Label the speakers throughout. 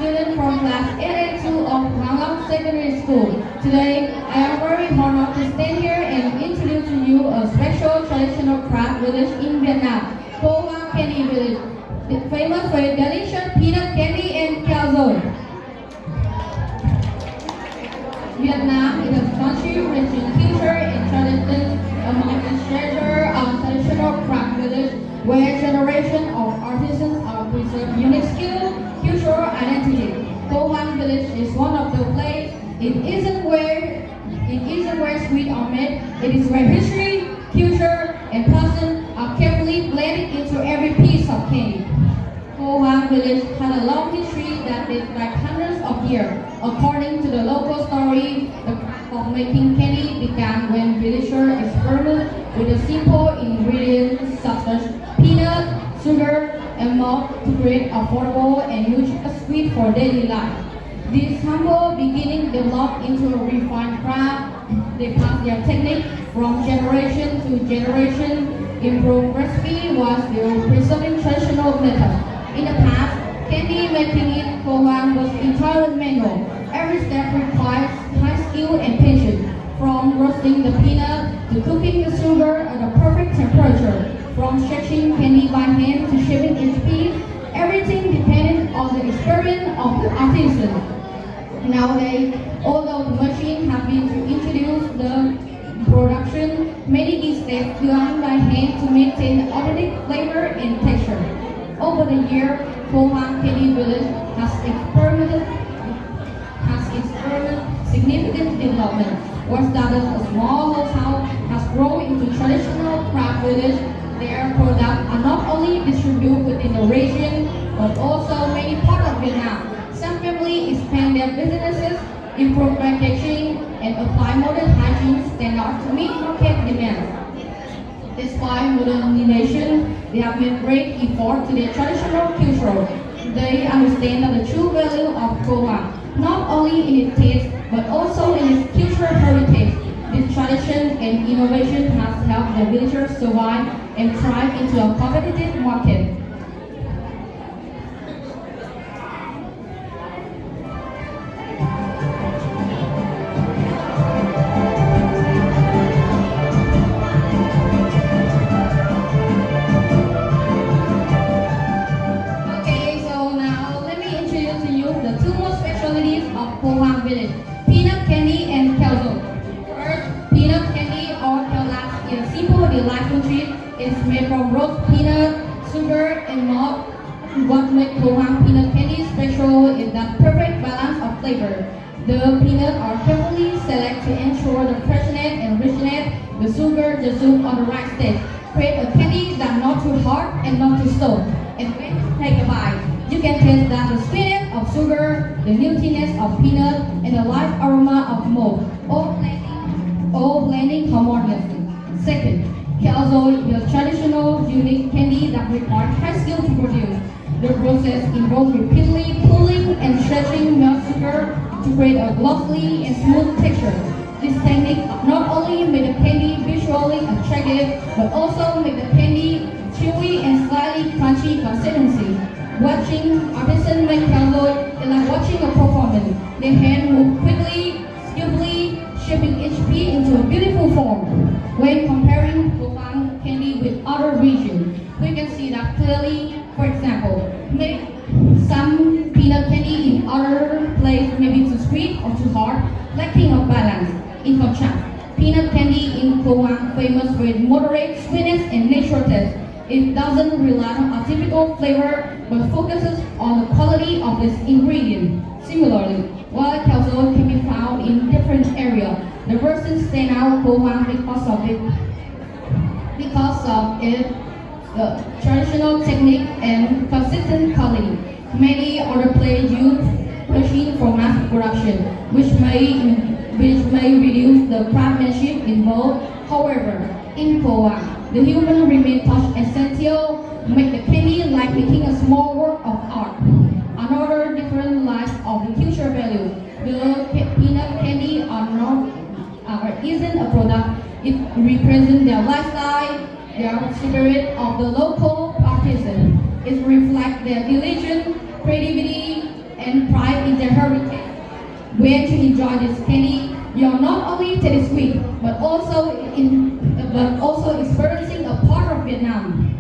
Speaker 1: student from class 882 of Ngọc Secondary School. Today, I am very honored to stand here and introduce to you a special traditional craft village in Vietnam, Cuộc Candy Village, famous for its delicious peanut candy and calzone. Vietnam is a country rich in culture and tradition, among its treasure of traditional craft village, where generations of artisans are preserved unique skill, cultural identity. Cuộc Village is one of the places. It isn't where sweets are made. It is where history, culture, and passion are carefully blended into every piece of candy. Cuộc Village has a long history that dates back hundreds of years. According to the local story, the craft of making candy began when villagers experimented with the simple ingredients such as peanut, sugar, and milk to create affordable and nutritious sweets for daily life. This humble beginning developed into a refined craft. They passed their technique from generation to generation. Improved recipe was their preserving traditional method. In the past, candy making in Cuộc was entirely manual. Every step requires high skill and patience, from roasting the peanut to cooking the sugar at a perfect temperature, from stretching candy by hand to shaping each piece. Everything depended on the experience of the artisan. Nowadays, although the machine has been introduced, the production many these steps done by hand to maintain authentic flavor and texture. Over the year, Cuộc Candy Village has experimented significant development. What started a small hotel has grown into traditional craft village. Their products are not only distributed within the region, but also many parts of Vietnam. Some families expand their businesses, improve packaging, and apply modern hygiene standards to meet market demands. Despite modernization, they have made great effort to their traditional culture. They understand the true value of Cuộc, not only in its taste, but also in its cultural heritage. This tradition and innovation has helped the villagers survive and thrive into a competitive market. Cuộc Village, peanut candy and calzone. First, peanut candy or calzone is a simple delightful treat. It's made from roast peanut, sugar, and milk. What makes Cuộc peanut candy special is that perfect balance of flavor. The peanuts are carefully selected to ensure the freshness and richness. The sugar just on the right stage. Create a candy that's not too hard and not too soft. And when you take a bite, you can taste that the sweetness of sugar, the nuttiness of peanut, and the light aroma of malt, all blending harmoniously. Second, calzone is a traditional, unique candy that requires high skill to produce. The process involves repeatedly pulling and stretching milk sugar to create a glossy and smooth texture. This technique not only makes the candy visually attractive, but also makes the candy chewy and slightly crunchy consistency. Watching artisans make calzone is like watching a performance. Their hands move quickly, skillfully, shaping each piece into a beautiful form. When comparing Cuộc candy with other regions, we can see that clearly. For example, maybe some peanut candy in other places may be too sweet or too hard, lacking of balance. In contrast, peanut candy in Cuộc famous for its moderate sweetness and natural taste. It doesn't rely on a typical flavor, but focuses on the quality of its ingredient. Similarly, while calzone can be found in different areas, the version stand out Cuộc because of its traditional technique and consistent quality. Many other places use machines for mass production, which may reduce the craftsmanship involved. However, in Cuộc, the human remain touch essential, make the candy like making a small work of art. Another different lies of the cultural value. The peanut candy isn't a product. It represents their lifestyle, their spirit of the local artisan. It reflects their diligence, creativity, and pride in their heritage. When you enjoy this candy, you're not only tasting sweet, but also experiencing a part of Vietnam.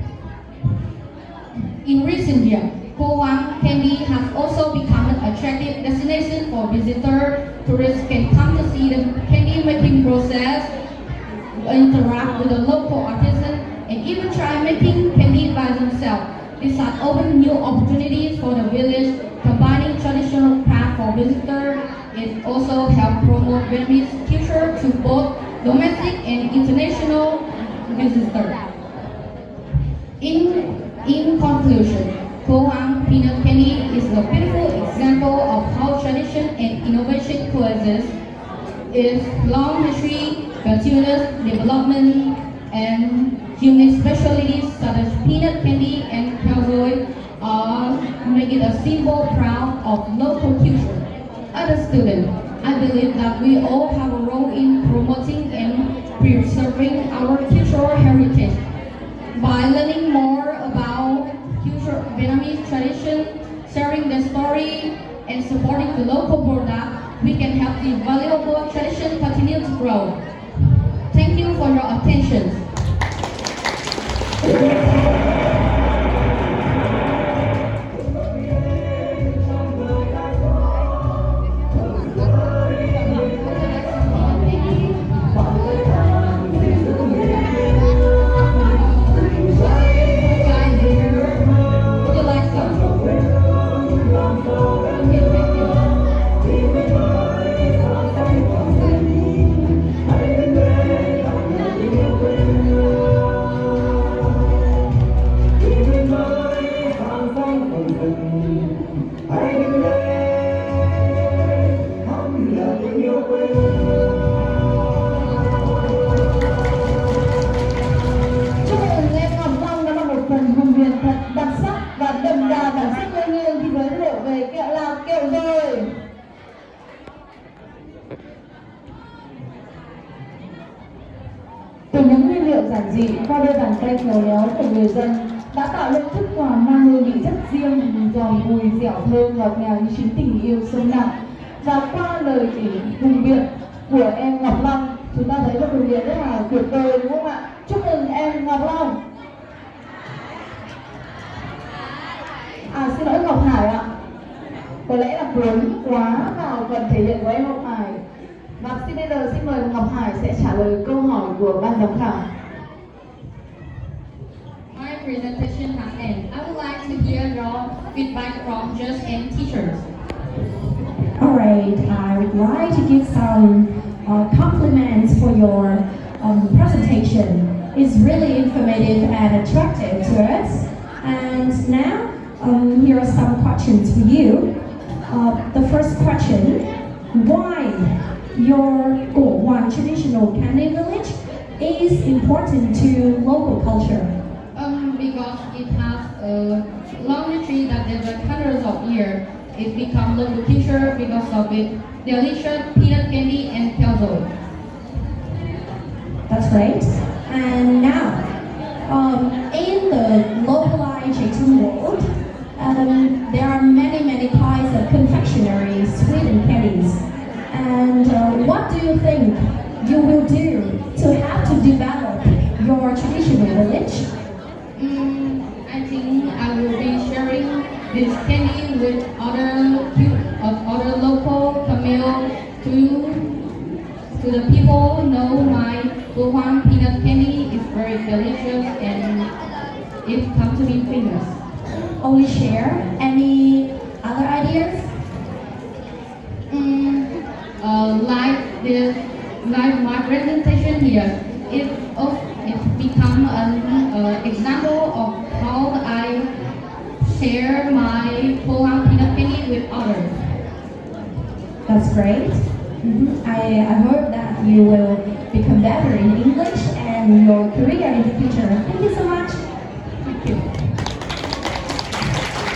Speaker 1: In recent years, Hoàng candy has also become an attractive destination for visitors. Tourists can come to see the candy making process, interact with the local artisans, and even try making candy by themselves. This has opened new opportunities for the village, combining traditional craft for visitors. It also helps promote Vietnamese culture to both domestic and international visitors. In conclusion, Hoàng peanut candy is a beautiful example of how tradition and innovation coexist. Its long history, continuous development, and unique specialties such as peanut candy and khao doi make it a symbol proud of local culture. As a student, I believe that we all have a role in promoting and preserving our cultural heritage. By learning more about Vietnamese tradition, sharing the story, and supporting the local product, we can help the valuable tradition continue to grow. Thank you for your attention.
Speaker 2: Từ những nguyên liệu giản dị qua đôi bàn tay khéo léo của người dân đã tạo nên thức quà mang hương vị rất riêng, giòn bùi, dẻo thơm, ngọt ngào như chính tình yêu sâu nặng. Và qua lời kể hùng biện của em Ngọc Long, chúng ta thấy một hùng biện rất là tuyệt vời, đúng không ạ? Chúc mừng em Ngọc Long. Xin lỗi Ngọc Hải ạ. Có lẽ là cuốn quá vào phần thể hiện của em Ngọc Hải. Và bây giờ xin mời Ngọc Hải sẽ trả lời câu hỏi của ban giám khảo.
Speaker 1: My presentation has ended. I would like to hear your feedback from judges and teachers.
Speaker 3: Alright, I would like to give some compliments for your presentation. It's really informative and attractive to us. And now, here are some questions for you. The first question, why your Hoàng traditional candy village is important to local culture?
Speaker 1: Because it has a long history that developed hundreds of years. It become local culture because of its delicious peanut candy and khao doi.
Speaker 3: That's great. And now, in the localization world, there are many kinds of confectionery, sweet and candies. And what do you think you will do to have to develop your traditional village?
Speaker 1: I think I will be sharing this candy with other local Camille to the people who know my Hoàng peanut candy is very delicious and it comes to be famous.
Speaker 3: Only share any other ideas?
Speaker 1: Like my presentation here, it become an example of how I share my Hoàng peanut candy with others.
Speaker 3: That's great. I hope that you will become better in English and your career in the future. Thank you so much.